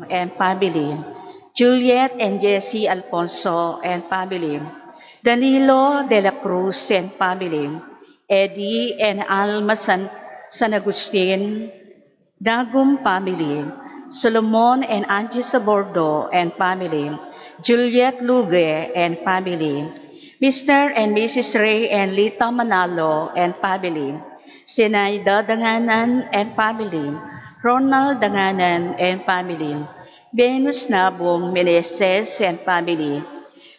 and family, Juliet and Jesse Alfonso and family, Danilo de la Cruz and family, Eddie and Alma San Agustin, Dagum family, Solomon and Angie Sabordo and family, Juliet Lugue and family, Mr. and Mrs. Ray and Lita Manalo and family, Sinaida Danganan and family, Ronald Danganan and family, Venus Nabong Meneses and family,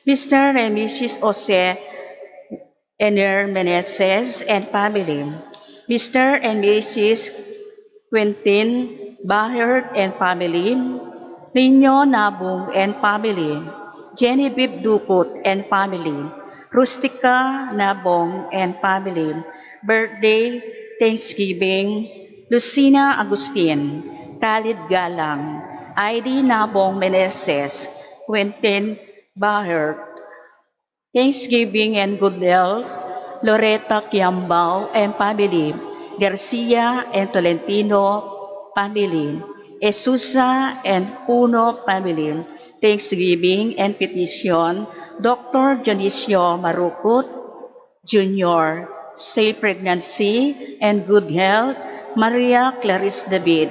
Mr. and Mrs. Jose Ener Meneses and family, Mr. and Mrs. Quentin Bahert and family, Nino Nabong and family, Genevieve Dukut and family, Rustica Nabong and family, birthday, Thanksgiving, Lucina Agustin, Talid Galang, ID Nabong Meneses, Quentin Bahert, Thanksgiving and good health, Loretta Kiambao and family, Garcia and Tolentino family, Esusa and Puno family, Thanksgiving and petition, Dr. Dionisio Marukut Jr., safe pregnancy and good health, Maria Clarice David,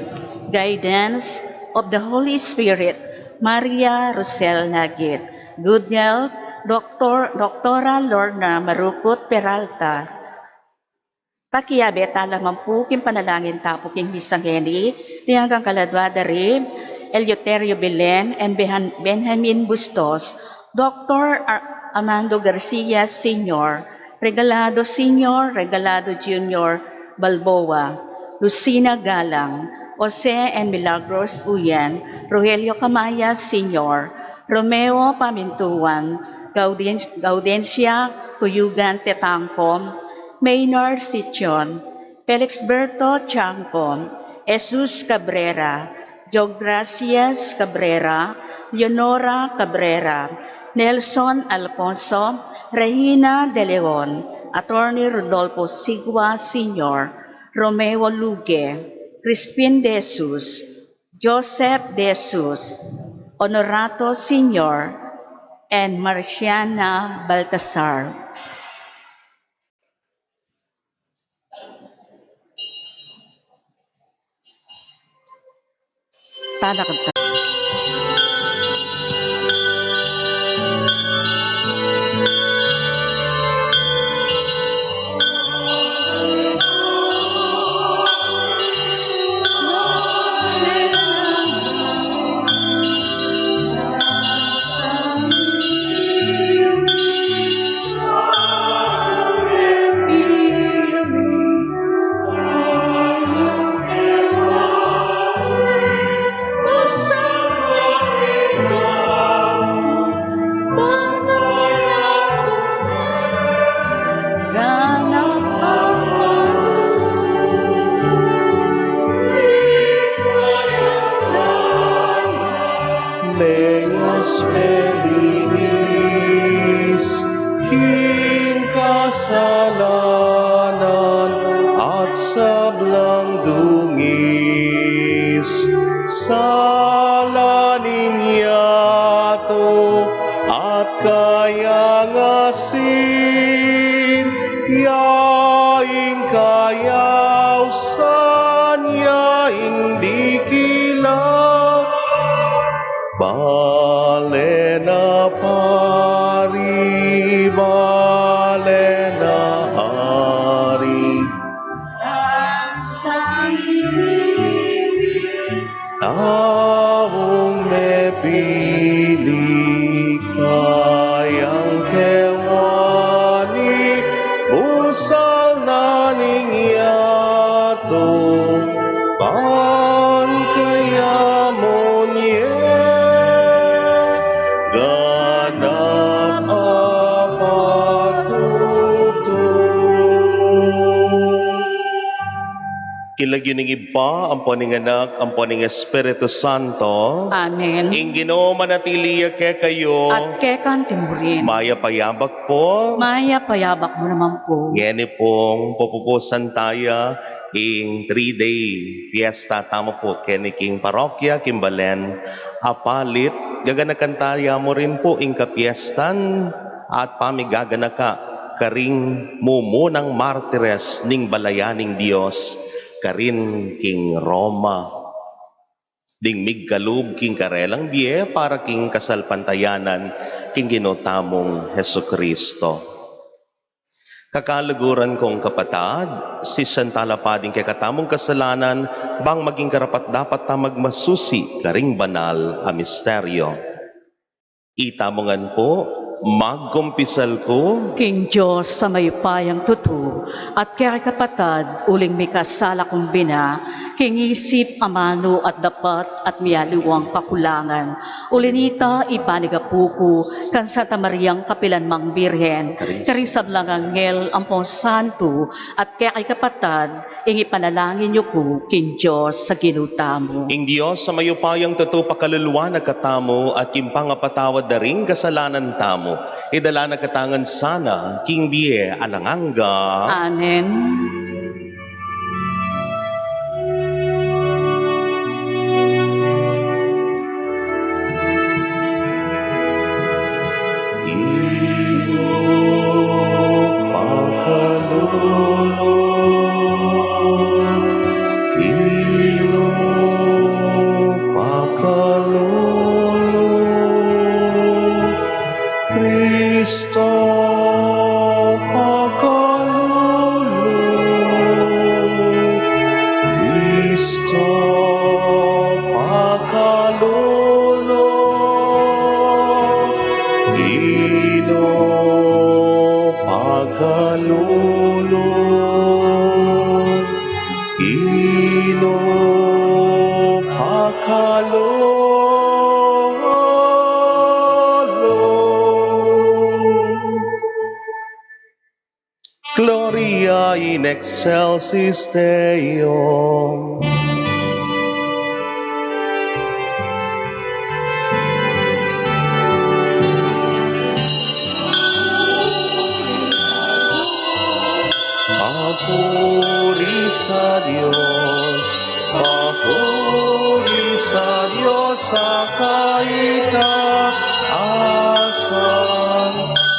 guidance of the Holy Spirit, Maria Rosel Nagit, good health, Doktora Lorna Marukut Peralta, Pakiabe talamampukin panalangin tapuking Hisangeni, Tianggang Kaladwada Rim, Eleuterio Belen, and Benjamin Bustos, Dr. Amando Garcia Sr., Regalado Sr., Regalado Jr., Balboa, Lucina Galang, Jose and Milagros Uyan, Rogelio Camaya Sr., Romeo Pamintuan, Gaudencia Cuyugan Tetangkom, Maynard Sichon, Felix Berto Chanco, Jesus Cabrera, Jogracias Cabrera, Leonora Cabrera, Nelson Alfonso, Regina De Leon, Attorney Rodolfo Sigua Sr., Romeo Lugue, Crispin De Jesus, Joseph De Jesus, Honorato Sr., and Marciana Baltasar. Talakad Meus melinis, king kasalanan at sablang dungis, salaning yato at kayang asin, yaing kayaw san, yaing dikilang. Balena pari, balena hari, awong mepili kayang kewani, usal naning yato, pan kaya monye. Ganap apatuto Kilagyo ng iba, ang poning anak, ang poning Espiritu Santo. Amen. Ing Ginoo manatiliya ke kayo. At kekan timurin. Maya payabak po. Maya payabak mo naman po. Ngeni pong pupupusan tayo ing 3-day fiesta tamo po keniking parokya Kimbalen apalit gaganakan tayo mo rin po ing kapiestan at pamigaganaka karing mumunang martires ning balayaning Dios karin king Roma ding miggalub king karelang biye para king kasalpantayanan king ginotamong Hesukristo. Kakalaguran kong kapatad, si Santala Pading kay katamong kasalanan, bang maging karapat dapat ta magmasusi karing banal a misteryo. Itamongan po, magkumpisal ko, King Diyos sa mayupayang tutu, at kaya kapatad, uling may kasala kong bina, king isip amano at dapat at miyaluwang kakulangan. Ulinita ipanigapuko, kan Santa Mariang Kapilan Mang Birhen, karisab lang angel ampong santo, at kaya kapatad, ing ipanalangin niyo ko, King Diyos sa ginutamo. ing Diyos sa mayupayang tutu pakaluluwa na katamo at kimpangapatawad na ring kasalanan tamo. Idala na katangan sana, king biye alanganga. Amen. Cristo Gloria in excelsis Deo. Papuri sa Diyos, papuri sa Diyos sa kaitaasan.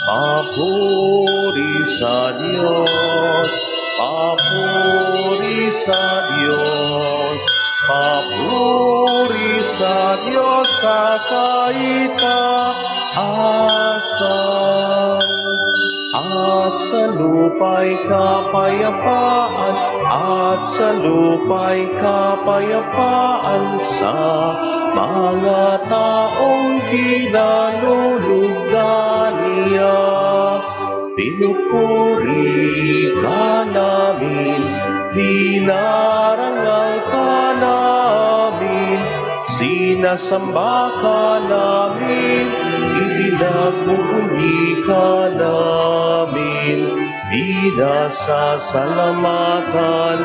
Papuri sa Diyos, papuri sa Diyos, papuri sa Diyos sa kaitaasan. At sa lupa'y kapayapaan, at sa lupa'y kapayapaan sa mga taong kinalulugdan niya. Pinupuri ka namin, dinarangal ka namin, sinasamba ka namin, ibinagbubunyi ka namin, binasasalamatan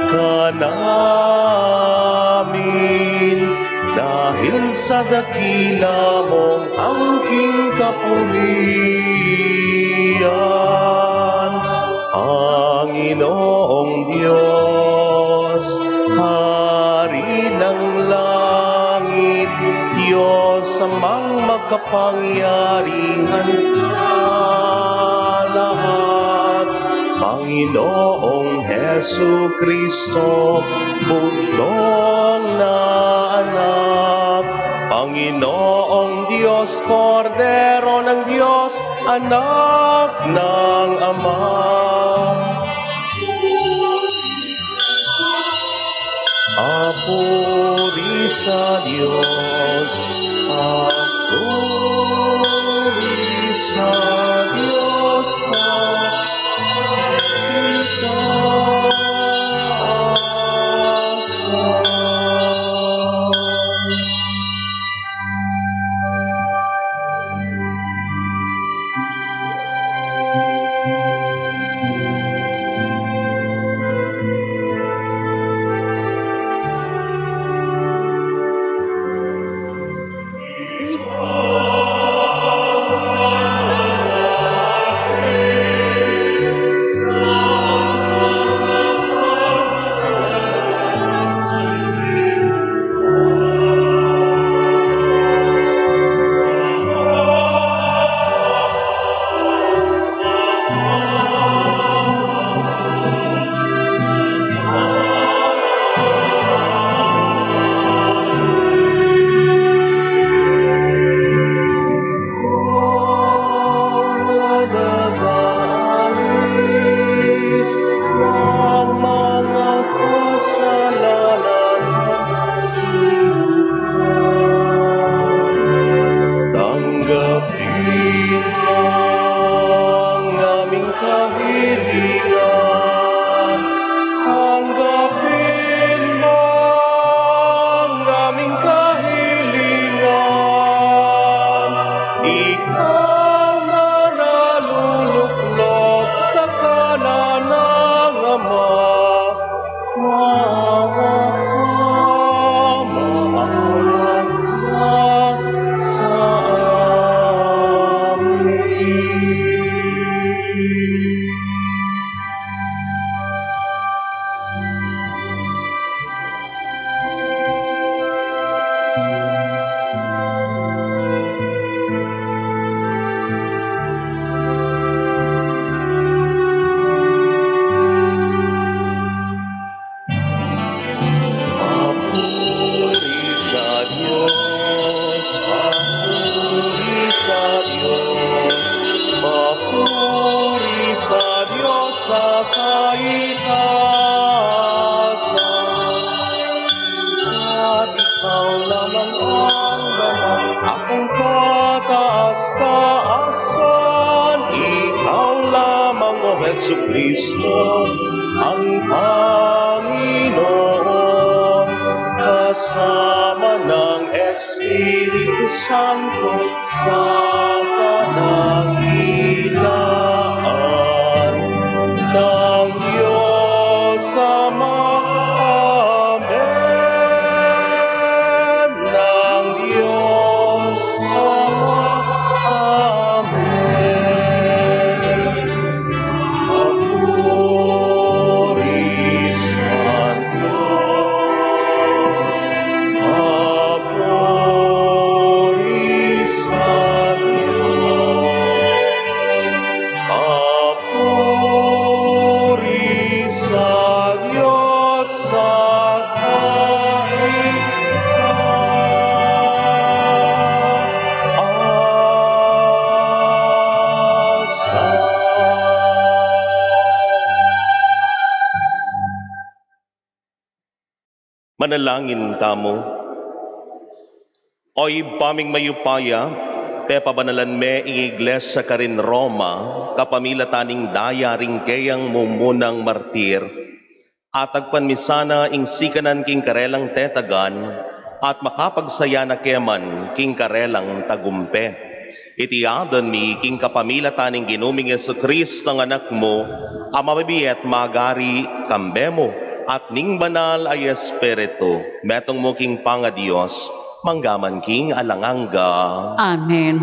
ka namin. Dahil sa dakila mong angking kapurihan, Panginoong Diyos, Hari ng langit, Diyos amang makapangyarihan sa lahat, Panginoong Hesukristo, bugtong na anak, Panginoong Diyos, Kordero ng Diyos, anak ng Ama. Papuri sa Diyos, papuri sa Diyos sa kaitaasan. sa kaitaasan. At ikaw lamang ang Ama, akong kataas-taasan. Ikaw lamang, O Jesucristo, ang Panginoon, kasama ng Espiritu Santo sa kadakilaan ng Diyos Ama. Amen. Ng Diyos Ama. Amen. Papuri sa Diyos. Papuri sa Diyos. Papuri sa Diyos sa Manalangin tamo. Oy paming mayupaya, pepabanalan me ing iglesia karin Roma, kapamilataning daya ring kayang mumunang martir, at agpanmisana ing sikanan king karelang tetagan, at makapagsaya na keman king karelang tagumpe. Itiadan mi king kapamilataning ginuming Jesucristo ng anak mo, amabibiyet magari kambemo, at ning banal ay Espiritu, metong mo king panga Diyos, manggaman king alanganga. Amen.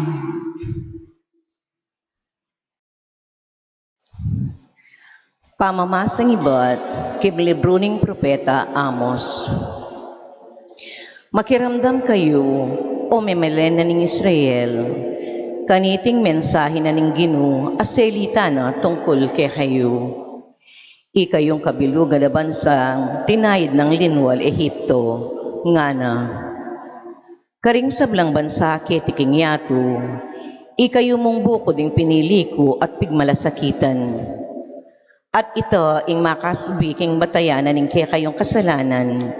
Pamamasang iba't kiblibro ning propeta Amos. Makiramdam kayo, o memelen na ning Israel, kaniting mensahe na ning Ginoo aselita na tungkol kay kayo. Ikayong kabilugan na bansang tinayid ng linwal Ehipto, nga na. Karing sablang bansa ketiking yato, ikayo mong buko ding pinili ko at pigmalasakitan. At ito ing makasubiking batayanan ning kaya kayong kasalanan,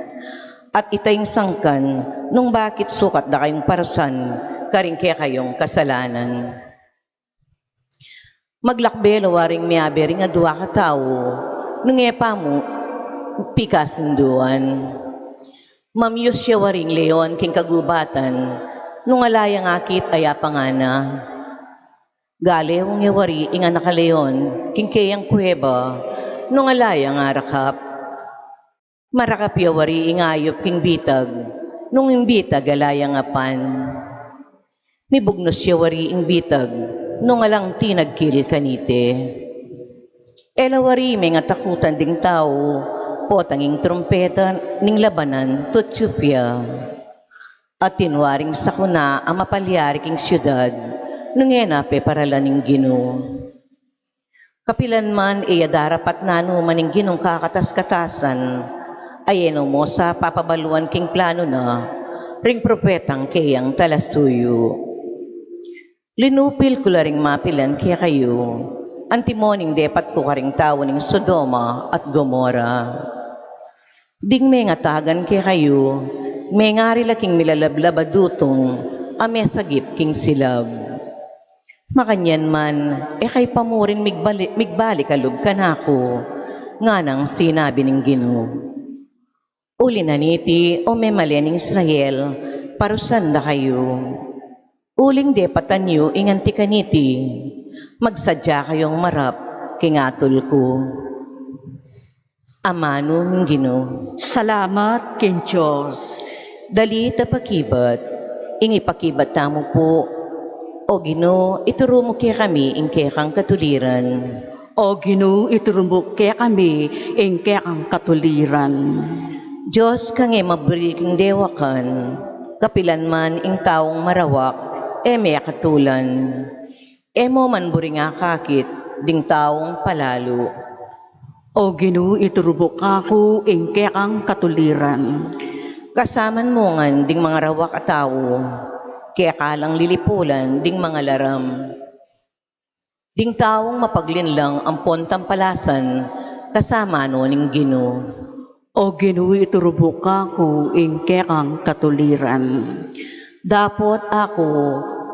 at ito ing sangkan nung bakit sukat da kayong parasan, karing kaya kayong kasalanan. Maglakbelo waring miyabering nga duwa ka tao, nung epa mo, pikasunduan. Mamyos siya waring leon king kagubatan, nung alayang akit aya pangana. Galewong yawari inga nakaleon, king kayang kuweba, nung alayang arakap. Marakap yawari ingayop king bitag, nung imbitag alayang apan. Mibugnos yawari ing bitag, nung alang tinagkil kanite. Elawari may nga takutan ding tao, potanging trompeta ning labanan tutsupya. At tinwaring sakuna ang mapalyari king syudad, nung enape paralan ning Ginoo. Kapilan man darapat nano maning Ginong kakatas-katasan, ayeno mo sa papabaluan king plano na, ring propetang kayang talasuyo. Linupil ko laring mapilan kaya kayo, antimoning depat ko karing tao ning Sodoma at Gomora. Ding may nga tagan kaya kayo, may ngari laking milalablabadutong, ame sagip king silab. Makanyan man, kay pamurin migbalik alub ka na ako, nga nang sinabi ning Ginoo. Uli na niti o may malianing Israel, parusan na kayo. Uling depatan nyo inganti kaniti, magsadya kayong marap, kingatol ko. Amano ng Ginoo. Salamat kin Diyos. Dali tapakibat, ingipakibat tamo po. O Ginoo, ituro mo kaya kami ing kaya kang katuliran. O Ginoo, iturubok kaya kami, ing kaya kang katuliran. Diyos kang mabriking dewakan, kapilan man ing taong marawak, may katulan. Mo man buri nga kakit, ding taong palalo. O Ginoo, iturubok ako, ing kaya kang katuliran. Kasaman mo ngan ding mga rawak at tao, kaya kalang lilipulan ding mga laram. Ding taong mapaglinlang ang pontampalasan, kasama no ning Ginoo. O Ginoo, iturubo ka ko ing kekang katuliran. Dapot ako,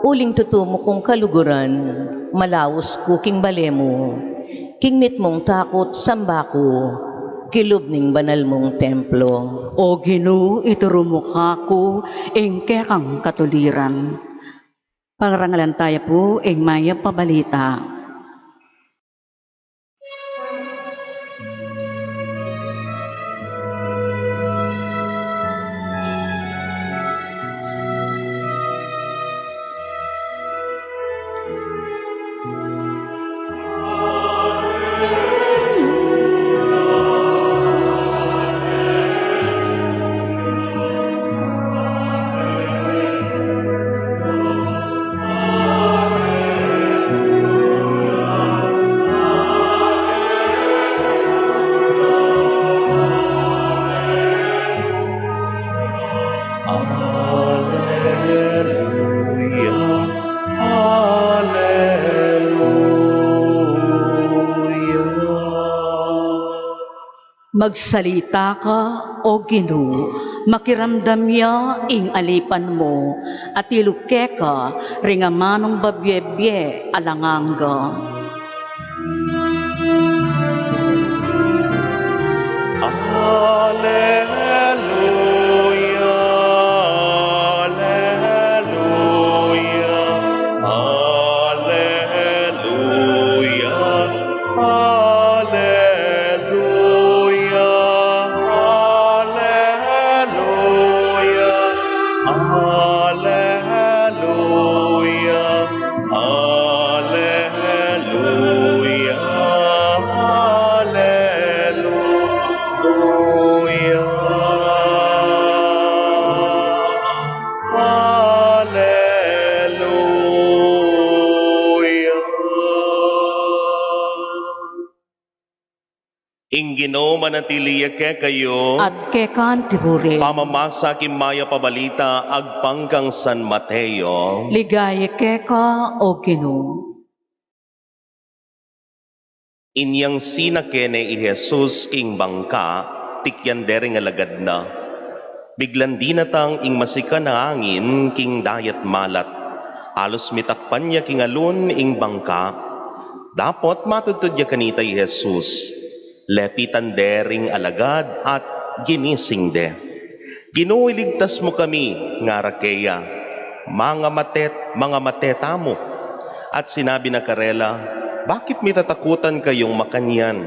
uling tutumo kong kaluguran, malawos ko king balemo, king mit mong takot samba ko, kilob ning banal mong templo. O Ginoo, iturumo ka ko ing kekang katuliran. Pagrangalan tayo po ing maya pabalita. Hallelujah, Hallelujah. Magsalita ka, O Ginoo, makiramdam ya ing alipan mo, at iluke ka, ringamanong babyebye alanganga. Hallelujah, Hallelujah, Hallelujah, Hallelujah, Hallelujah, Hallelujah, Hallelujah, Ingino manatiliya ke kayo, At kekan tiburi, pamamasa kimaya pabalita agpanggang San Mateo. ligaya keka, O Ginoo. Inyang sinakene i Jesus king bangka, tikyan dering alagad na. Biglan dinatang ing masika na angin king dayat malat. Alos mitakpan niya king alun ing bangka. Dapot matutod niya kanita i Jesus. Lepitan dering alagad at ginising de. Ginoo, iligtas mo kami, nga rakeya. Mga mateta mo. At sinabi na karela, bakit may tatakutan kayong makanyan?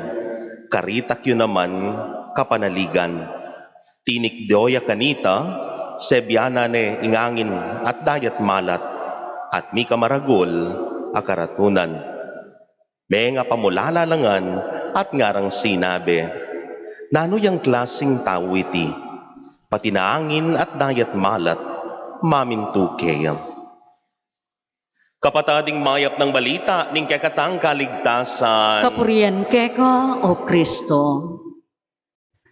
Karitak yun naman kapanaligan. Tinikdoya kanita, sebyana ne ingangin at dayat malat, at mi kamaragol akaratunan. May nga pamulalalangan at ngarang sinabi, nano yang klaseng tao iti, pati naangin at dayat malat, mamintukeyam. Kapatading mayap ng balita, ning kakatang kaligtasan. Kapurian keka, O Kristo.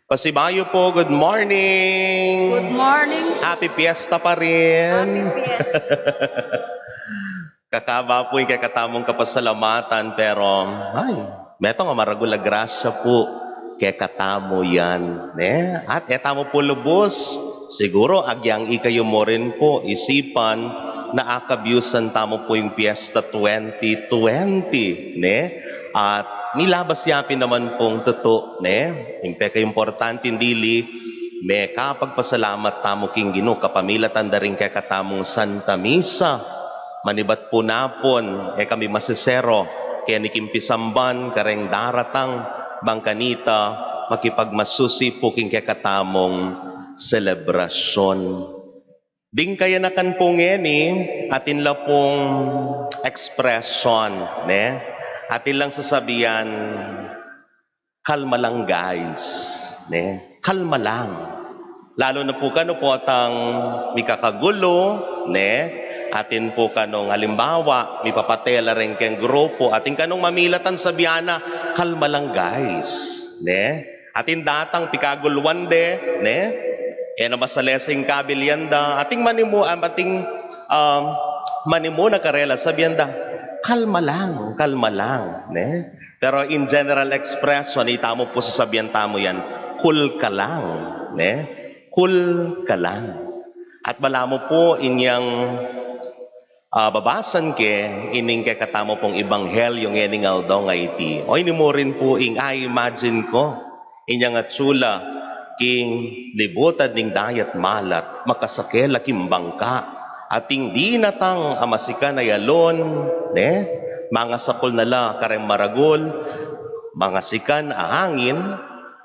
Pasibayo po, good morning! Good morning. Happy Fiesta pa rin! Kakaba po yung kakatamong kapasalamatan, pero ay, meto nga maragula grasya po, kakatamo yan. Ne? At etamo po lubos, siguro agyang ikayo mo rin po isipan na akabyusan tamo po yung Fiesta 2020. Ne? At nilabas yapin naman pong totoo. Ne? Yung peka importante dili, may kapagpasalamat tamo king Ginoo kapamilatan da rin kakatamong Santa Misa. Manibat po napon, kami masisero, kaya nikimpisamban, kareng daratang, bangkanita, makipagmasusi po king kakatamong selebrasyon. Ding kaya nakan po ngeni, atin la pong expression, ne? Atin lang sasabihan, kalma lang guys, ne? Kalma lang. Lalo na po kano po atang mikakagulo, ne? Atin po kanong halimbawa, may papatela rin keng grupo, atin kanong mamilatan sa biyana, kalma lang guys, ne? Atin datang pikagulwande, ne? Yan ba sa lesing kabilyanda, ating manimu na karela sa biyanda, kalma lang, ne? Pero in general expression, itamo po sasabihan tamo yan, cool ka lang, ne? Cool ka lang. At bala mo po inyang babasan ke, ining ke katamo pong ibanghelyo ng eningal daw nga iti. O ini mo rin po I imagine ko, inyang atsula, king libutad ning dayat malat, makasakela kimbangka, ating di natang amasika na yalon, ne? Mga sakol nala kareng maragol, mga sikan ahangin,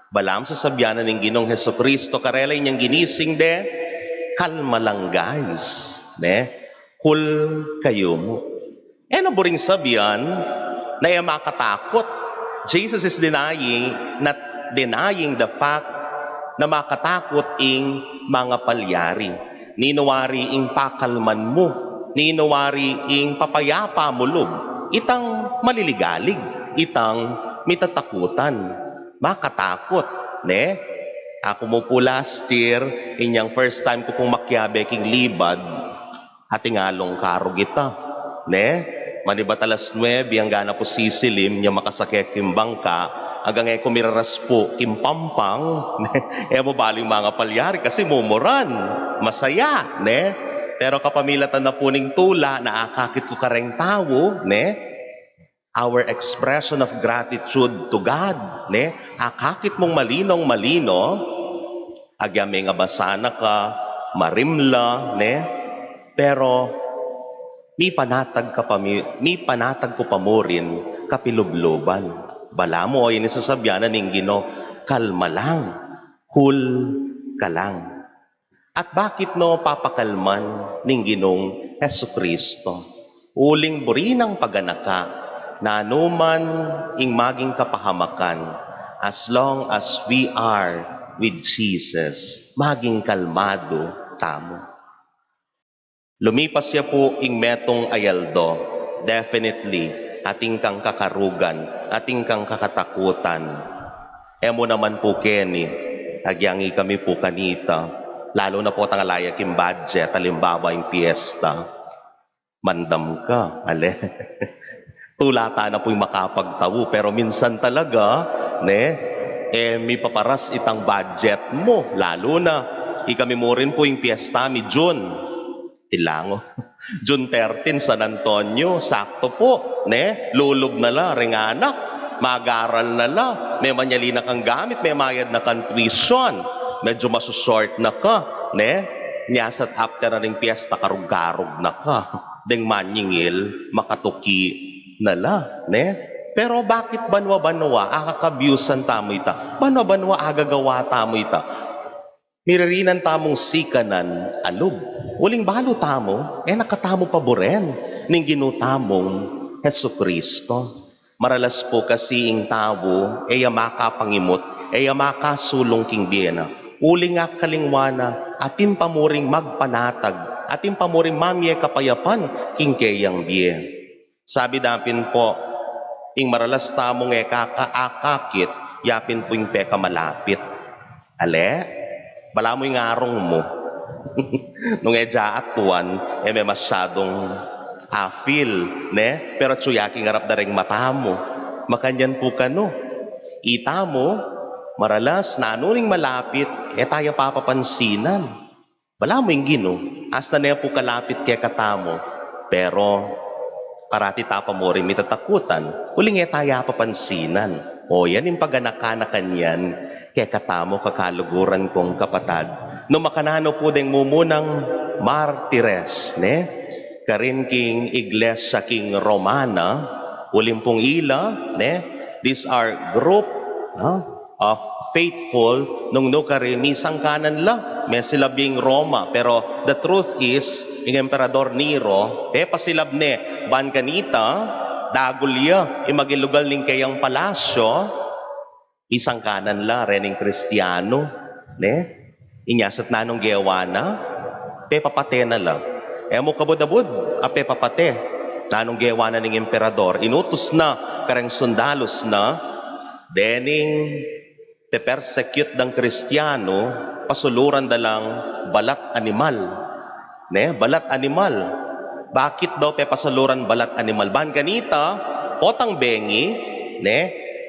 balam sa sabyanan ng Ginong Heso Kristo, karelay niyang ginising de, kalma lang guys, ne? Cool kayo mo. Ano po rin sabihan na makatakot? Jesus is not denying the fact na makatakot ing mga palyari. Ninawari ing pakalman mo, ninawari ing papayapa mo lub, itang maliligalig, itang mitatakutan, makatakot, ne? Ako mo po last year, inyang first time ko pong makyabe king libad, hatingalong karo kita, ne? Manibat alas 9, ang gana po sisilim, niya makasakya kimbangka, hanggang kumiraras po kimpampang, ne? Mo bali mga palyari kasi mumuran, masaya, ne? Pero kapamilatan na po ning tula, naakakit ko kareng tao, ne? Our expression of gratitude to God, ne? Akakit mong malinong-malino, agyame nga basana ka, marimla, ne? Pero mi panatag ko pa mo rin kapilubloban. Bala mo ay nisasabyanan ng Gino, kalma lang, cool ka lang. At bakit no papakalman ng Ginong Heso Kristo? Uling burinang paganaka, na anuman ing maging kapahamakan, as long as we are with Jesus, maging kalmado tamo. Lumipas siya po ing metong ayaldo, definitely, ating kang kakarugan, ating kang kakatakutan. Emo naman po Kenny, agyangi kami po kanita, lalo na po tangalayak yung budget, halimbawa yung piyesta. Mandam ka, ale. Tulata na po yung makapagtawo, pero minsan talaga, ne, may paparas itang budget mo, lalo na, ikami mo rin po yung piyesta mi June. Tilango. June 13, San Antonio, sakto po, ne? Lulub na la, ringanak, mag-aral na la, may manyalina kang gamit, may mayad na kang tuition, medyo masusort na ka, ne? Nyasat after na ring piyesta, karug-garug na ka, deng manyingil, makatuki na la, ne? Pero bakit banwa-banwa, akakabyusan tamo ita? Banwa-banwa, agagawa tamo ita? Miririnan tamong sikanan, alub. Uling balo tamo, nakatamo pa buren, ning ginutamong Heso Kristo. Maralas po kasi ing tao, makapangimot, makasulong king biyena. Uling nga kalingwana, atin pamuring magpanatag, atin pamuring mamye kapayapan, king kayang biye. Sabi dapin po, ing maralas tamong kakaakakit, yapin po yung peka malapit. Ale, bala mo yung arong mo. Nung atuan, may masyadong feel, ne? Pero tsuyaki ngarap na rin mata mo. Makanyan po ka, no? Ita mo, maralas, na anuning malapit, tayo papapansinan. Bala mo yung Gino, hasta na po kalapit kaya katamo. Pero, karati tapa mo rin mitatakutan, huling tayo papansinan. O yan yung paganakanakan yan, kaya katamo kakaluguran kong kapatad. No makanano po ding mumunang martires, ne? Karin king Iglesia king Romana, ulimpong ila, ne? These are group of faithful nung no karimisang kanan la, may silabing Roma. Pero the truth is, yung Emperador Nero, pasilab ne, ban kanita, dagulya, imagilugal ning kayang palasyo, isang kanan la, rening Kristiyano, ne? Inyasat na nung gewana, papate na la. Mo kabudabud, papate. Na nung gewana ng emperador, inutos na, karang sundalos na, dening persecute ng Kristiyano, pasuluran dalang balat animal. Ne? Balat animal. Bakit daw pe pasaluran balat animal ban kanita potang bengi ne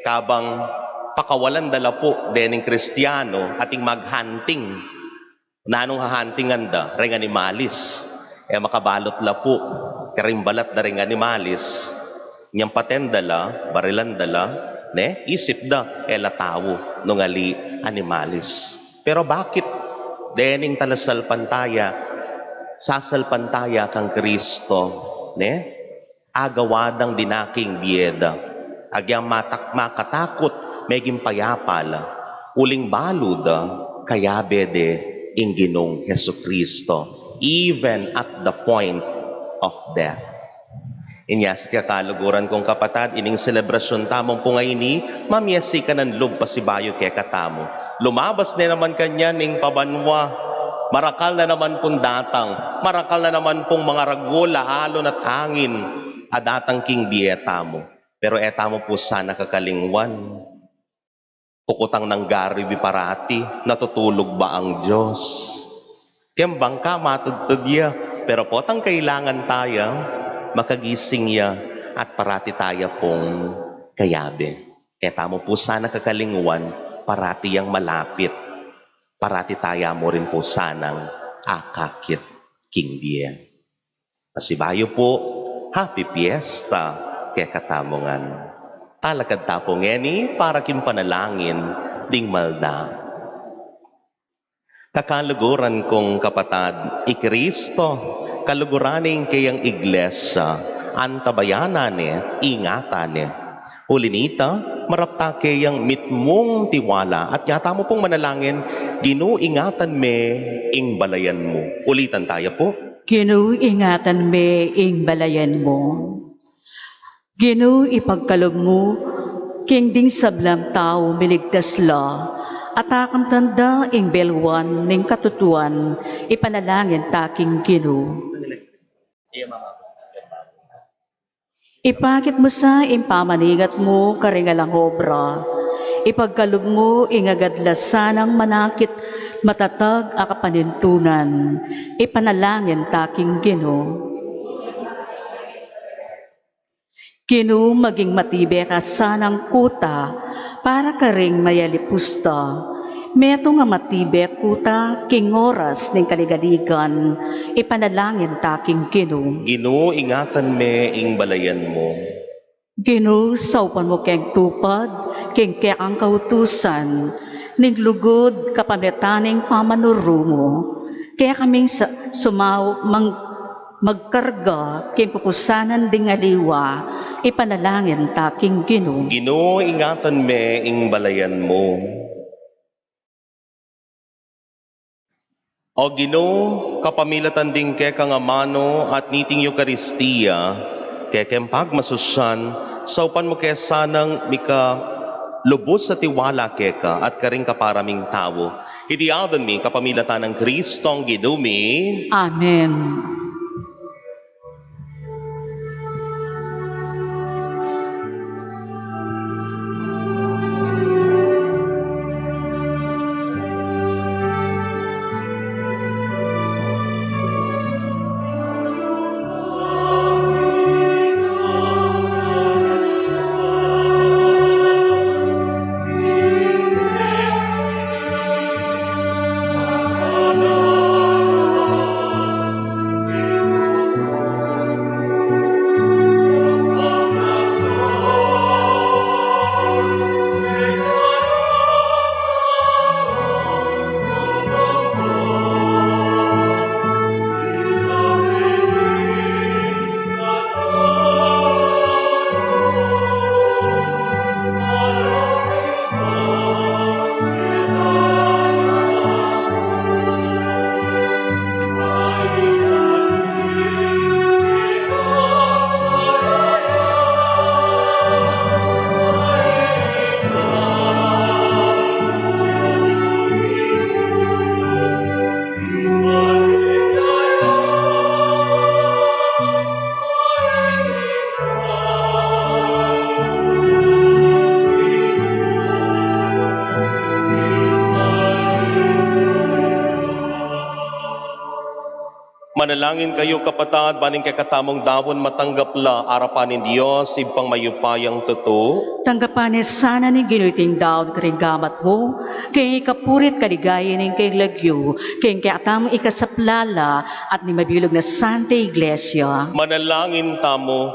kabang pakawalan dala po dening Kristiyano ating maghunting. Nanong hahuntingan da reng animalis. Makabalot la po karing balat da reng animalis. Nyang patendala, barilandala, ne isip da ela tawo nung ali animalis. Pero bakit dening talasalpantaya sasalpantaya kang Kristo, ne? Agawadang dinaking bieda. Agyang makatakot, meging payapala. Uling baluda, kaya bede ing Ginong Hesus Kristo. Even at the point of death. Inyas kaya kaluguran kong kapatad, ining selebrasyon tamong po ngayon ni, mamyasi ka ng loob pasibayo kaya katamo. Lumabas na naman kanya ning pabanwa. Marakal na naman pong datang, marakal na naman pong mga ragwola, alon at hangin, adatang king bieta mo. Pero eta mo po sana kakalingwan. Pukutang ng garibi parati, natutulog ba ang Diyos? Kembang ka matudtudya, pero potang kailangan tayo, makagising ya, at parati tayo pong kayabe. Eta mo po sana kakalingwan, parati yang malapit. Parati taya mo rin po sanang akakit king biya. Pasibayo po, happy fiesta kaya katamongan. Talakad tapo ngeni para kin panalangin ding malda. Kakaluguran kong kapatad, Ikristo, kaluguraning kayang iglesia, antabayanan ingatan Ulinita, marapta kayang mitmong tiwala at yata mo pong manalangin, ginuingatan me ing balayan mo. Ulitan tayo po. Ginuingatan me ing balayan mo. Ginu ipagkalob mo, king ding sablam tao miligtas la, atakam tanda ing belwan ning katutuan, ipanalangin taking Ginu. Ipakit mo sa impamanigat mo karingalang obra. Ipagkalog mo ingagadlasan ang manakit matatag akapanintunan. Ipanalangin taking Gino. Gino maging matibe ka sanang kuta para karing mayalipusta. Meto nga matibe kuta king oras ning kaligaligan. Ipanalangin taking Gino. Ginuingatan me ing balayan mo. Gino, saupan mo keng tupad, keng kekang kautusan, ning lugod kapametaning pamanurumo, kaya kaming magkarga, keng pupusanan ding aliwa, ipanalangin taking Gino. Ginuingatan me ing balayan mo. O Gino, kapamilatan ding kekang amano at niting Eucharistia, kekeng pagmasusyan, saupan mo kesanang mika lubos sa tiwala keka at karing kaparaming tao. Itiadan mi kapamilatan ng Kristong Ginumi. Amen. Manalangin kayo kapatad, baning kay katamong dawon matanggapla, arapan ni Diyos, ipang mayupayang totoo. Tanggapan sana ni ginuiting daon karigamat mo, kay kapurit kaligayan ng kay lagyo, kay katamong ikasaplala at ni mabilog na Santa Iglesia. Manalangin tamo,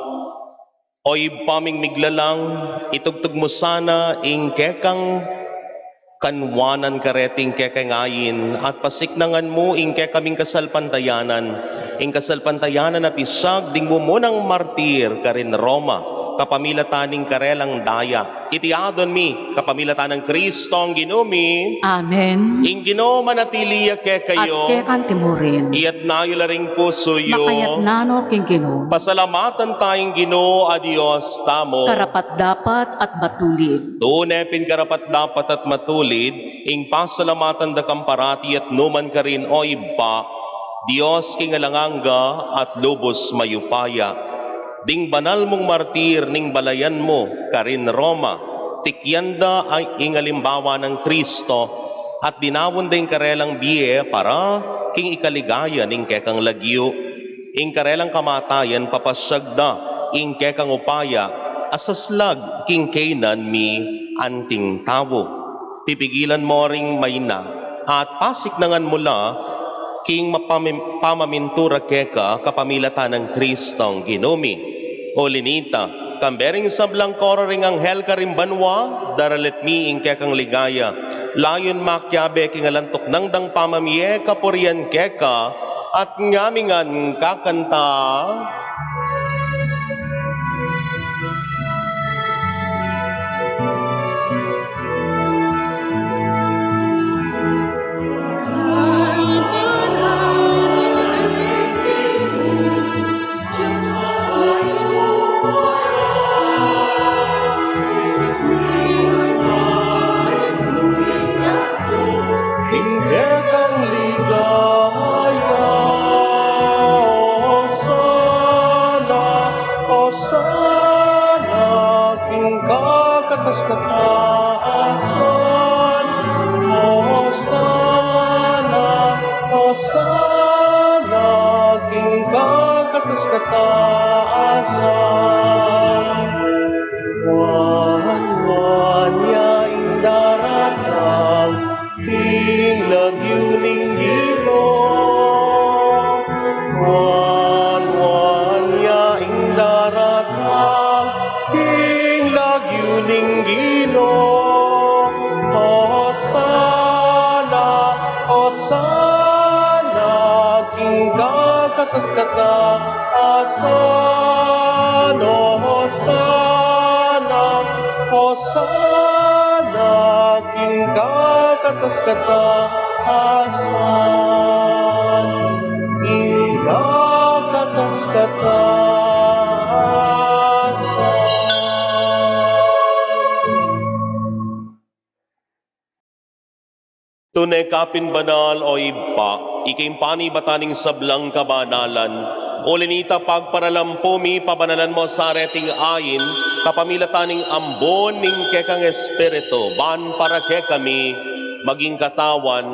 oy paming miglalang, itugtog mo sana ing kekang kanwanan kareting kekengayin at pasiknangan mo ing kaming kasalpantayanan. Ing kasalpantayanan na pisag ding mo munang martir karin Roma, kapamilataning karelang daya. Itiadon mi, kapamilatan ng Kristong ginumi. Amen. Ing Ginoo manatiliya At kayo, kekan timurin, iyat na ring puso makayat yo. nano king Ginoo, Pasalamatan tayong Ginoo a Dios tamo. karapat dapat at matulid. Tunay karapat dapat at matulid, ing pasalamatan da kamparati at numan ka rin o iba, Diyos kingalanganga at lubos mayupaya. Ding banal mong martir ning balayan mo, karin Roma, tikyanda ay ingalimbawa ng Kristo, at dinawon din karelang biye para king ikaligaya ning kekang lagyo. Ing karelang kamatayan papasyagda, ing kekang upaya, asaslag king kainan mi anting tawo. Pipigilan mo ring mayna at pasiknangan mula king pamamintura keka kapamilatan ng Kristong ginumi. O linita, kambering sablang koro ring anghel karimbanwa, daralet mi ing kekang ligaya. Layon makyabe king alantok nang dang pamamie kapurian keka at ngamingan kakanta. Kekang ligaya, o sana, king kakatas kataasan, o sana, king kakatas kataasan. Wan yaing daratang, king lagyuning Ginoo. Wan yaing daratang, king lagyuning Ginoo. O sana, king kakatas kataasan. O sana, king kakatas kataasan. King kakatas kataasan. Tunay kapin banal o iba, ikimpani bataning sablang kabanalan. O linita pagparalampumi, pabanalan mo sa reting ayin, kapamilataning ambon ning kekang espiritu, ban para ke kami, maging katawan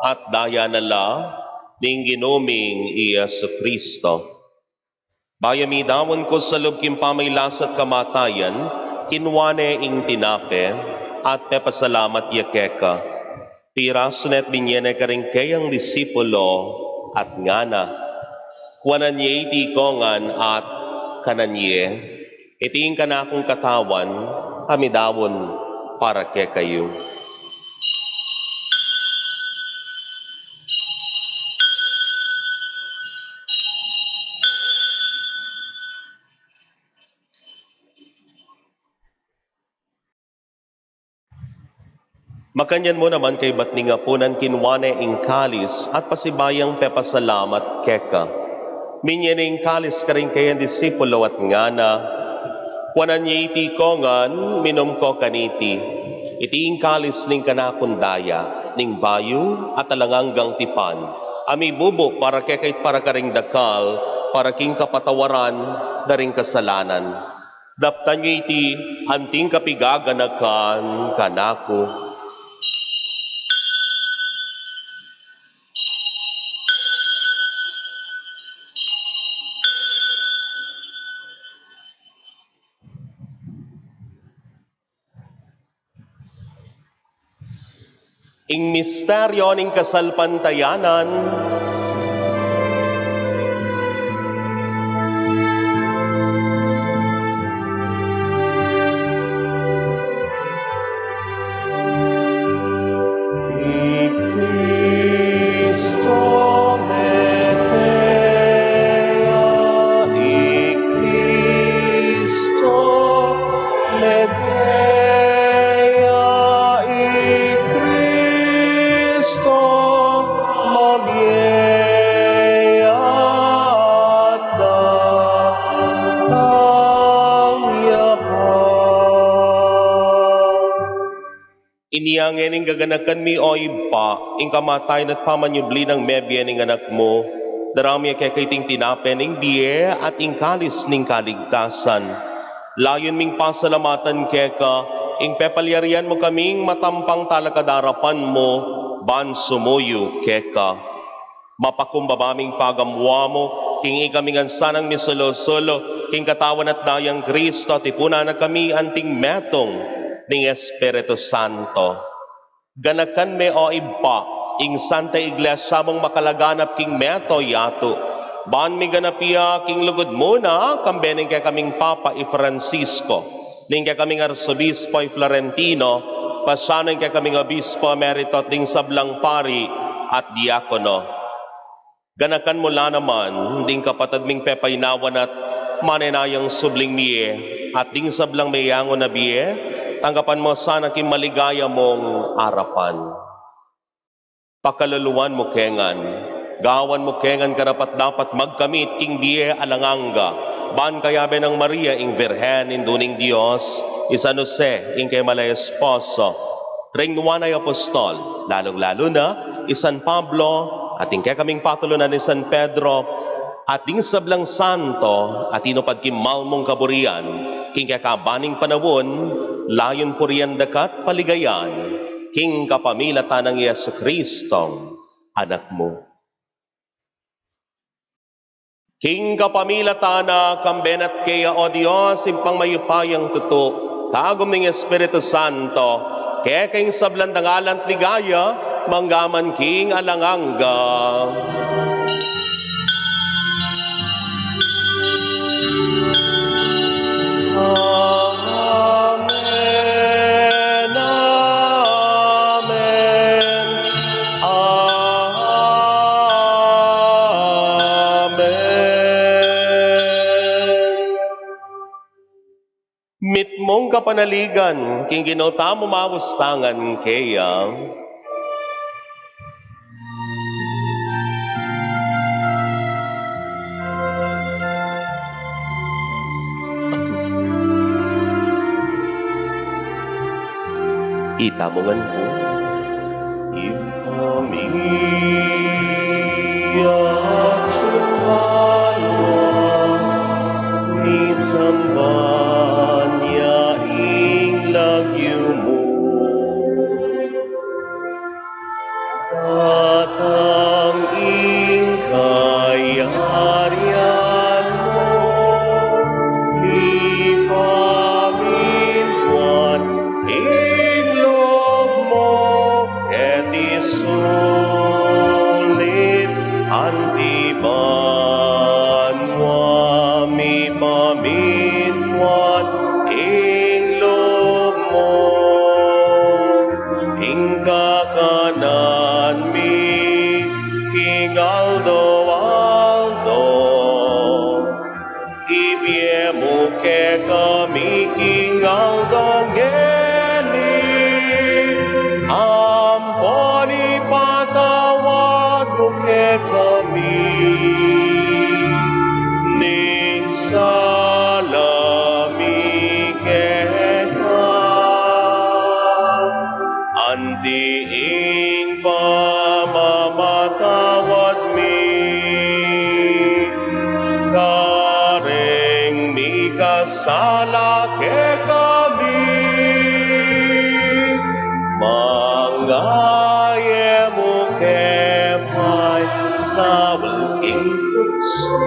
at daya nala, ning ginuming Iesu Kristo. Bayami dawon ko sa lubkim pamaylasat kamatayan, kinwane ing tinape, at pepasalamat yakeka. Pirasunet binyene karing kayang disipulo at ngana. Kuananye iti kongan at kananye, iting kanakong katawan, kami dawon para ke kayo. Makanyan mo naman kay batningapunan kinwane ing kalis at pasibayang pepasalamat keka. Minyaning kalis ka rin kayan disipulo at ngana. Kuanan niya iti kongan, minom ko kaniti. Iti ing kalis ning kanakundaya, ning bayo at alanganggang tipan. Ami bubo para kekait para karing dakal, para king kapatawaran, daring kasalanan. Daptan niyo iti anting kapigaganakan kanako. Ing misteryo ning kasalpantayanan, ni Cristo metea, ni Cristo metea, ni Cristo mabiyaya at Iniyangin ing gaganakan mi o iba, ing kamatay at pamanyubli ng mebyen ing anak mo, darami kay kaiting tinapen ing biye at ing kalis ning kaligtasan. Layon ming pasalamatan keka, ing pepalyarian mo kaming matampang talakadarapan mo, ban sumuyo keka. Mapakumbabaming pagamwa mo, king ikamingan sanang misolo-solo, king katawan at dayang Kristo, tipuna na kami anting metong, ning Espiritu Santo. Ganakan me o iba, ing Santa Iglesia mong makalaganap king meto yato. Ban mi ganapia king lugod muna, kambening kay kaming Papa i Francisco. Ning kay kaming Arsobispo i Florentino, pasyanin kay kaming Obispo Emerito at ning sablang pari at diakono. Ganakan mula naman, ding kapatid ming pepaynawan at manenayang subling miye, at ding sablang mayango na biye, tanggapan mo sana kim maligaya mong arapan. Pakaluluan mo kengan, gawan mo kengan karapat dapat magkamit king biye alanganga, ban kayabe ng Maria ing Virhen induning Diyos, San Jose ing kay malay esposo, ring nuwanay apostol, lalong-lalo na San Pablo, at ing kay kaming patulunan ni San Pedro, at ing sablang santo, at inupad kim malmong kaburian, king kakabaning panawon, layon puriyan dakat paligayan, king kapamilatan ng Yesu Kristong anak mo. King kapamilatan na kambenat kaya o Diyos, impang mayupayang tuto, tagom ng Espiritu Santo, kaya kayong sablandangalant ligaya, manggaman king alanganga. Mitmong kapanaligan, king ginota mo mawustangan kaya. Itamongan po, Ipamiyak sumanwa, nisambanya ing lagyo mo. Datang ing kayarian mo, ipamintuan ing loob mo, eti sulit antibanwa, mi pamintuan ing loob mo, ing kakanan mi, king aldo-aldo, ibiemo ke kami king aldongeni, amponi patawad mo ke kami, ning salami ke ka, andiing pamamatawad mi, kareng mi kasala ke kami, mangaye mo ke pay sa walking tukso,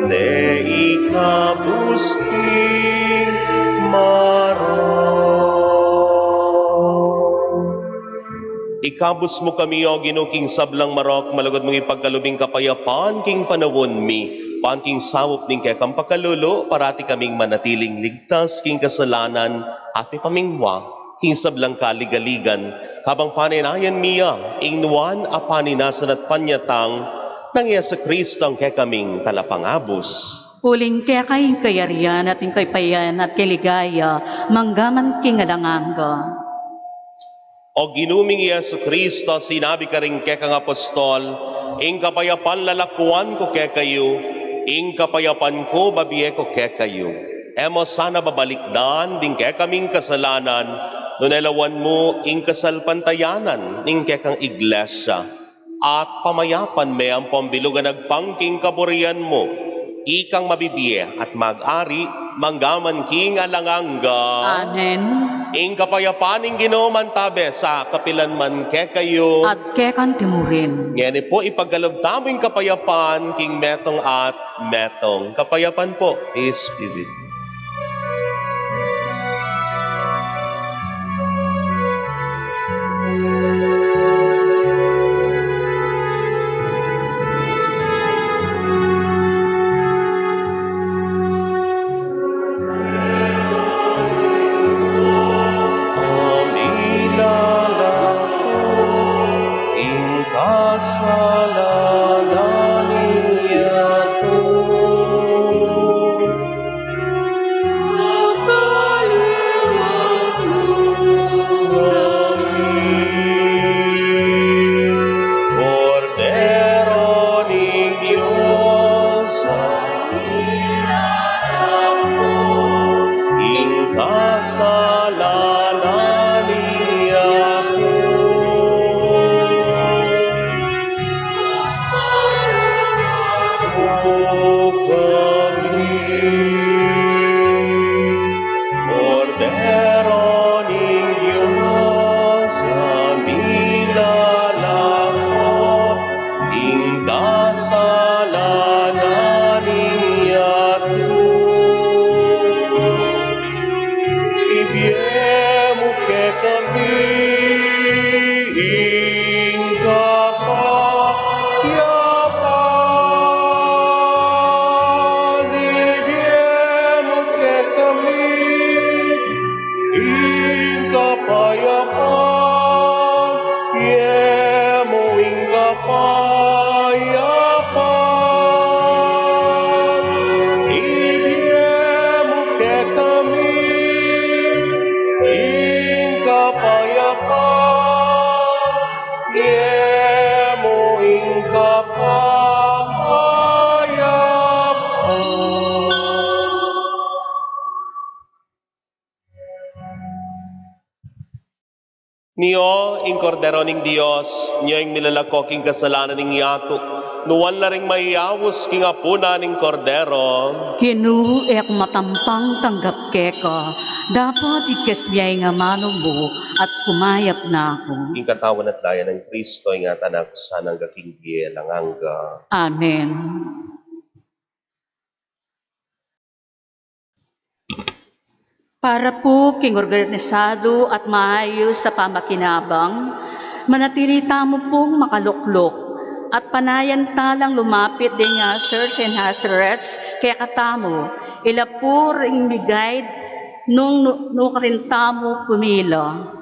ne ikabusking maro. Ikabus mo kami o ginuking sablang marok, malagod mong ipagkalubing kapayapan, king panawon mi, king sawop ning kekang pakalulo, parati kaming manatiling ligtas, king kasalanan, at may pamingwa, king sablang kaligaligan, habang paninayan miya, ingnuan, apaninasan at panyatang, nang iya sa Kristong kekaming talapangabos. Uling kaya kayong kayarian at kaypayan at kiligaya, manggaman king alanganga. O ginuming Yesu Kristo, sinabi ka rin kekang apostol, ing kapayapan lalakuan ko kekayo, ing kapayapan ko babiye ko kekayo. Emo sana babalikdan, ding kekaming kasalanan, nunelawan mo ing kasalpantayanan, ing kekang iglesia. At pamayapan me ang pambilugan nagpangking kaburian mo, ikang mabibiye at mag-ari, manggaman king alanganga. Amen. Ing kapayapaning Ginoo tabe sa kapilan man kekayo. At kekan timurin. Ngani po ipagkalog taming kapayapan king metong at metong. Kapayapan po is Spirit. Niyo, ing kordero ning Dios, niyo ing milalako king kasalanan ning yato, nuwan na ring mayawos king apuna ning kordero. Kinu ek matampang tanggap keka, dapat ikesbiyay nga mano mo at kumayap na ako. King katawan at daya ng Kristo, ing atanak sanang gaking langanga. Amen. Para po king organisado at maayos sa pamakinabang, manatili tamo pong makaluklok at panayan talang lumapit din nga Sirs and Hazarets kaya katamo, ila po ring guide nung karin tamo pumila.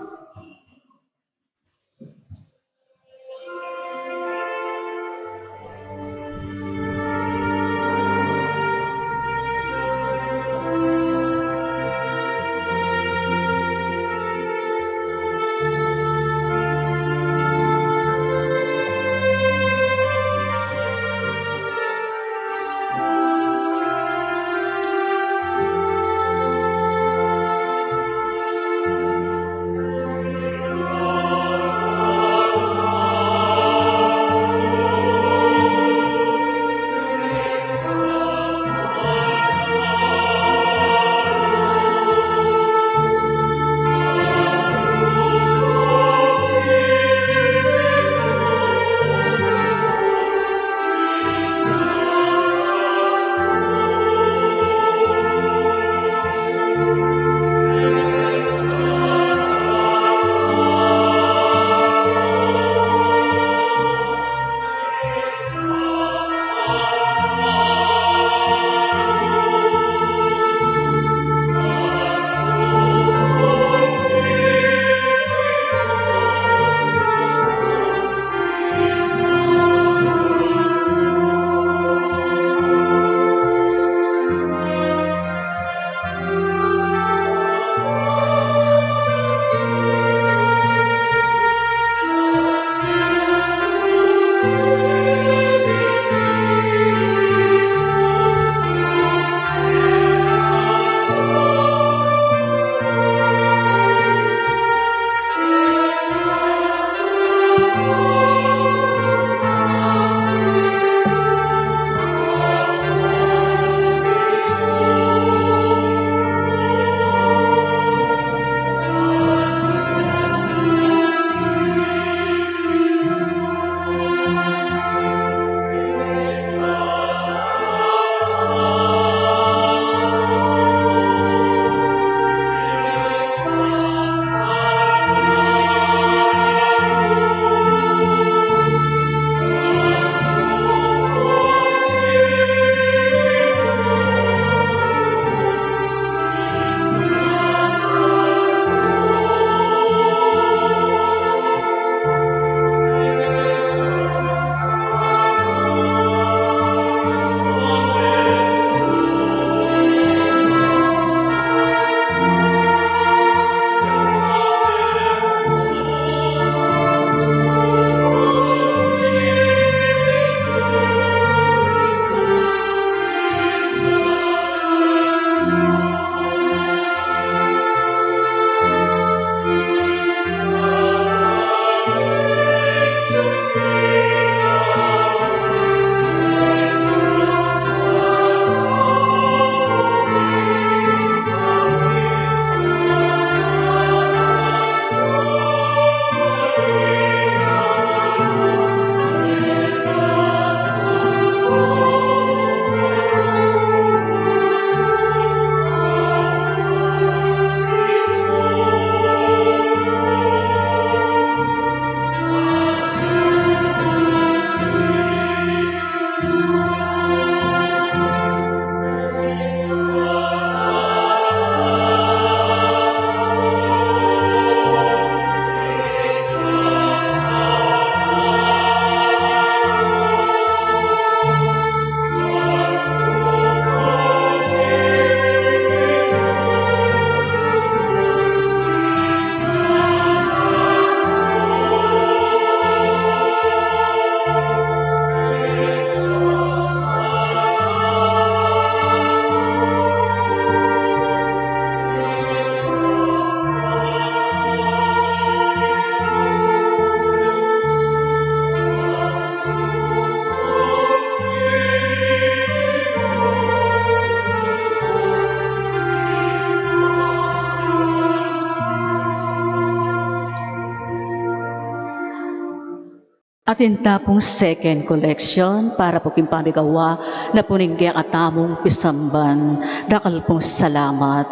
Atinta pong second collection para po kimpamigawa na puningge atamong pisamban. Dakal pong salamat.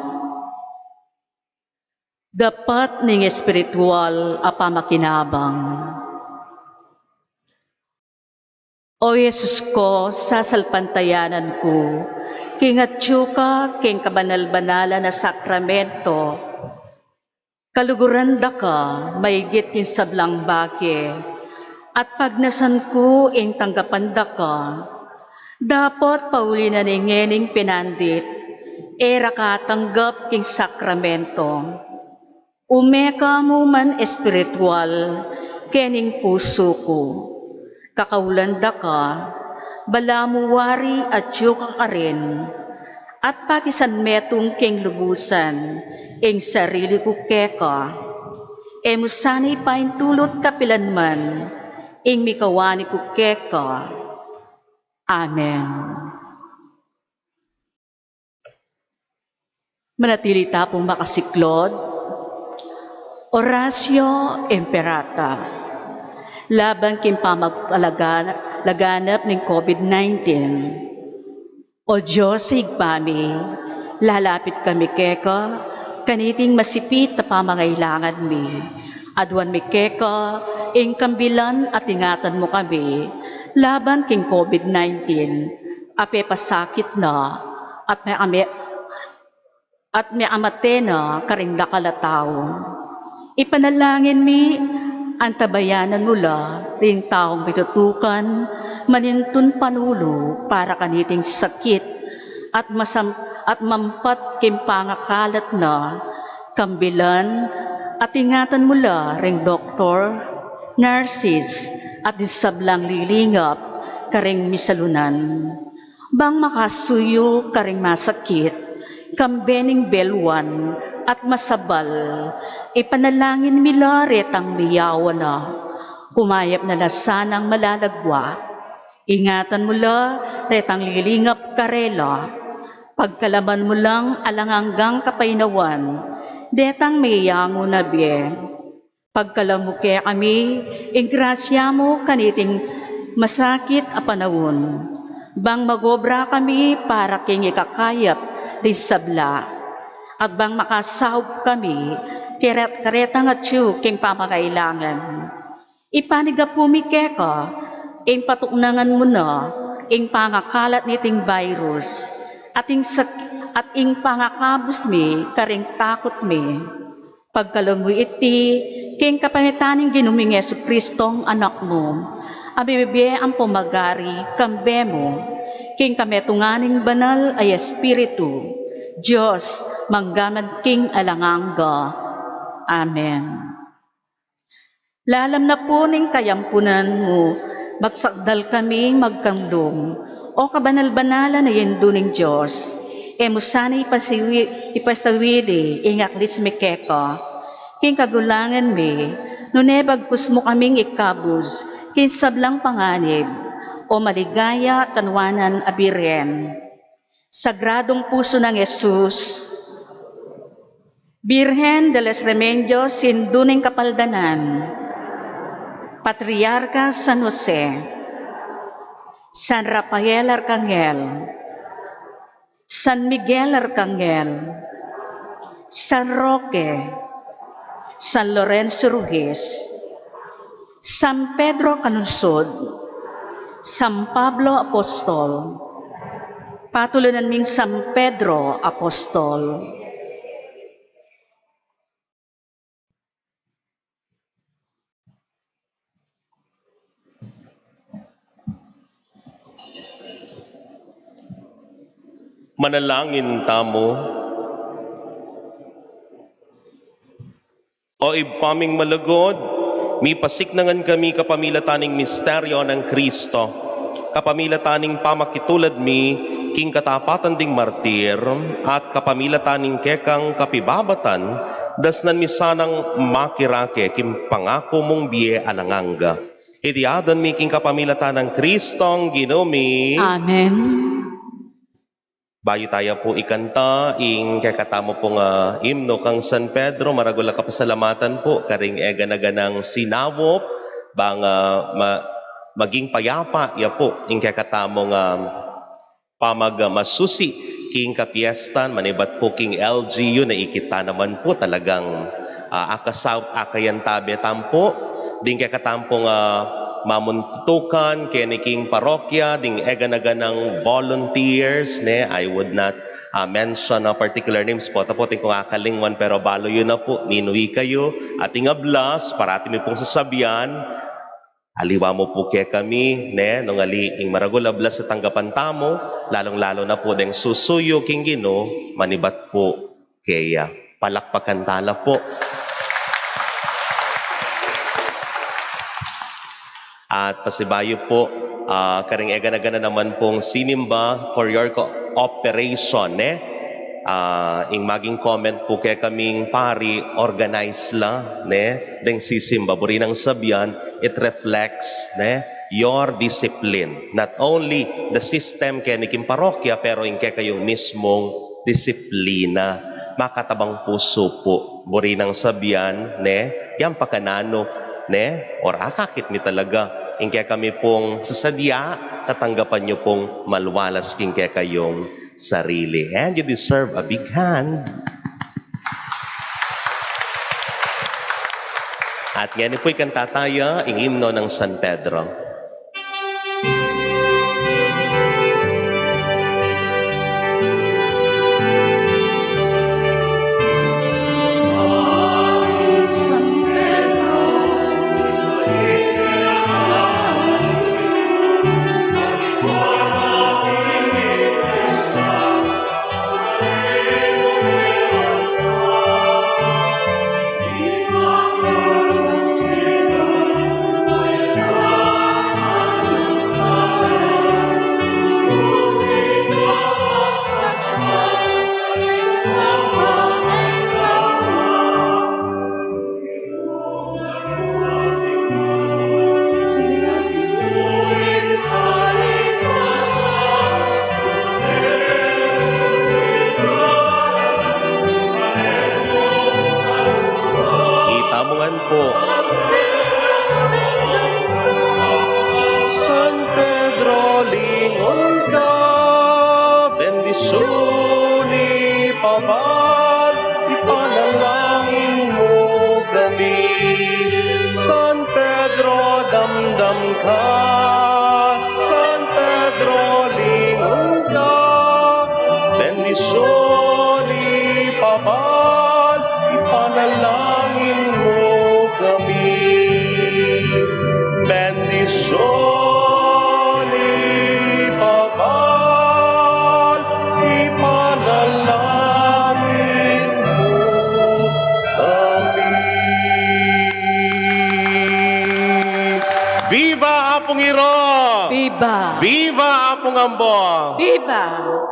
Dapat ning espiritual apamakinabang. O Yesus ko, sasalpantayanan ko, kingatsu ka, king kabanal-banala na sakramento, kaluguran da ka, maigit kin sablang bake, at pagnasan ko, ing tanggapan da ka, dapat pauli na ningening pinandit, era ka tanggap king sakramento, umeka mo man espiritual, kening puso ko, kakaulanda ka, balamuwari at yuka ka rin, at pakisan metong king lubusan, ing sarili ko keka, emusanay paintulot kapilanman, ing mikawani ko keka. Amen. Manatili tapong makasiklod, Orasio Imperata, laban kimpamaglaganap ng COVID-19. O Diyos sa higpami, lalapit kami keka, kaniting masipit na pamangailangan mi. Adwan mi keka, ing kambilan at ingatan mo kami, laban king COVID-19, ape pasakit na, at may amate na karing nakalataw. Ipanalangin mi, antabayanan mula, ring taong bitutukan, manintun panulo para kaniting sakit, at mampat kimpangakalat na, kambilan, at ingatan mula, ring doktor, nurses, at disablang lilingap, karing misalunan. Bang makasuyo karing masakit, kambening belwan, at masabal, ipanalangin mila retang miyawa na, Humayap na lasanang malalagwa. Ingatan mo la, retang lilingap karela. Pagkalaman mo lang alanganggang kapainawan, detang mayayango na biye. Pagkalamuke kami, ingrasya mo kaniting masakit a panahon. Bang magobra kami para king ikakayap di sabla. At bang makasahog kami, karetang at siyo king pamakailangan. Ipaniga pumike ka, ing patuknangan mo na, ing pangakalat niting virus, at ing pangakabos mi, karing takot mi. Pagkalamoy iti, king kapangitaning ginuming Yesu Kristong anak mo, abibibye ang pumagari, kambe mo, king kametunganing banal ay Espiritu, Diyos, manggaman king alanganga. Amen. Lalam na po ning kayampunan mo, magsakdal kami magkamdong, o kabanal-banala na yendo ning Diyos, e mo sana ipasawili, ingaklis mi keka, king kagulangan mi, nunebagkus mo kaming ikabus, king sablang panganib, o maligaya tanwanan abiren. Sagradong puso ng Jesus, Birhen de los Remedios sinduning kapaldanan, Patriarca San Jose, San Rafael Arcangel, San Miguel Arcangel, San Roque, San Lorenzo Ruiz, San Pedro Canunsod, San Pablo Apostol, patulunan ming San Pedro Apostol, Manalangin tamo. O ipaming malagod, mi pasiknangan kami kapamilataning misteryo ng Kristo. Kapamilataning pamakitulad mi, king katapatan ding martir, at kapamilataning kekang kapibabatan, dasnan mi sanang makirake, kim pangako mong biye alanganga. Itiadan mi king kapamilatan ng Kristong ginumi. Amen. Bayo tayo po ikanta, ing kakatamo pong himno kang San Pedro, maragula kapasalamatan po, karing ega-naganang sinawop, bang maging payapa, ya po, ing kakatamong masusi, king kapiestan, manibat po king LGU, na ikita naman po talagang akayan tabi tampo, ding kakatampong mamuntukan keniking parokya ding ega-naganang volunteers ne. I would not mention particular names po tapotin kung akalingwan, pero balo yun na po ninuwi kayo ating ablas parati mi pong sasabihan aliwa mo po kaya kami ne nung ali ing maragol ablas sa tanggapan tamo, lalong-lalo na po ding susuyo king Gino manibat po kaya palakpakan tala po. At pasibayo po, karing ega-nagana naman pong sinimba for your cooperation. Ing maging comment po kaya kaming pari, organize la, deng sisimba, buri ng sabyan, it reflects your discipline. Not only the system kaya niking parokya, pero ing kaya kayong mismong disiplina. Makatabang puso po, buri ng sabyan, yan pakanano, or akakit ni talaga. Kaya kami pong sasadya, tatanggapan niyo pong malwalas kaya kayong sarili. And you deserve a big hand. At yan po'y kantataya, ang himno ng San Pedro. Alam ka, San Pedro, lingon ka, bendisyon ipabal, ipanalangin mo kami. Bendisyon ipabal, ipanalangin mo kami. Viva Apong Iro! Viva! Viva Apong Ambo! Viva!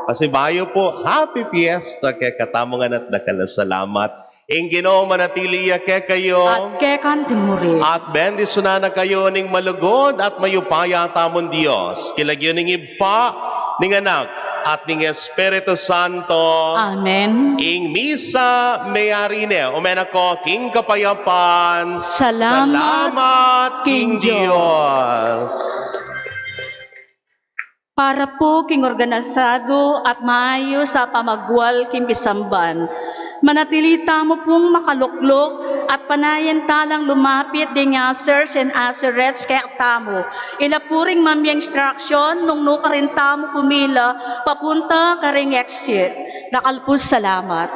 Pasibayo po, happy fiesta kay katamongan at nakalasalamat. Ing Ginoo manatiliya kay kayo. At kekan timuri. At bendisyonan na kayo ning malugod at mayupaya tamon Dios. Kilagyo ning ipa, ning anak, at ning Espiritu Santo. Amen. Ing misa mayarine, umen ako, king kapayapan. Salamat, King King Dios. Para po king organisado at maayo sa pamagwal king bisamban, manatili mo pong makaluklok at panayan talang lumapit din nga sirs and asirets kaya tamo. Ilapuring mamya instruction nung nuka rin tamo pumila papunta ka ring exit. Nakalpus salamat.